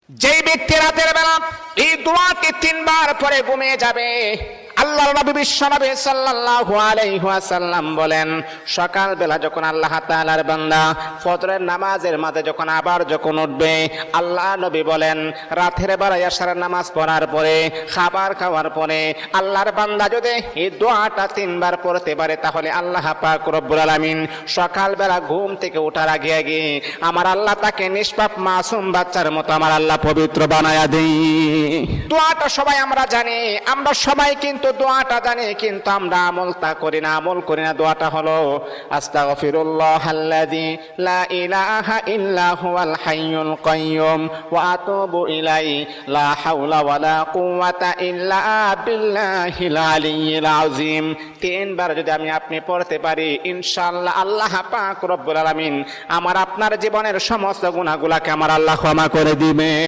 যেই ব্যক্তি রাতের বেলা এই দোয়াকে 3 বার পরে ঘুমিয়ে যাবে, আল্লাহর নবী বিশ্বনবী সাল্লাল্লাহু আলাইহি ওয়াসাল্লাম বলেন, সকাল বেলা যখন আল্লাহ তাআলার বান্দা ফজরের নামাজের মাঝে যখন উঠবে, আল্লাহ নবী বলেন রাতের বেলা এশার নামাজ পড়ার পরে, খাবার খাওয়ার পরে আল্লাহর বান্দা যদি এই দোয়াটা 3 বার পড়তে পারে, তাহলে আল্লাহ পাক রব্বুল আলামিন সকাল বেলা ঘুম থেকে ওঠার আগে আগে আমার আল্লাহ তাকে নিষ্পাপ মাসুম বাচ্চার মতো আমার আল্লাহ পবিত্র বানায়া দেই। দোয়াটা সবাই আমরা জানি, আমরা সবাই কিন্তু দোয়াটা জানি, কিন্তু আমরা আমলটা করি না। দোয়াটা হলো আস্তাগফিরুল্লাহাল্লাযী লা ইলাহা ইল্লা হুয়াল হাইয়ুল কাইয়্যুম ওয়া আতুবু ইলাইহি লা হাওলা ওয়ালা কুওয়াতা ইল্লা বিল্লাহিল আলিয়্যিল আযীম। 3 বার যদি আপনি পড়তে পারি, ইনশাআল্লাহ আল্লাহ পাক রব্বুল আলামিন আমার আপনার জীবনের সমস্ত গুনাহগুলোকে আমার আল্লাহ ক্ষমা করে দিবে।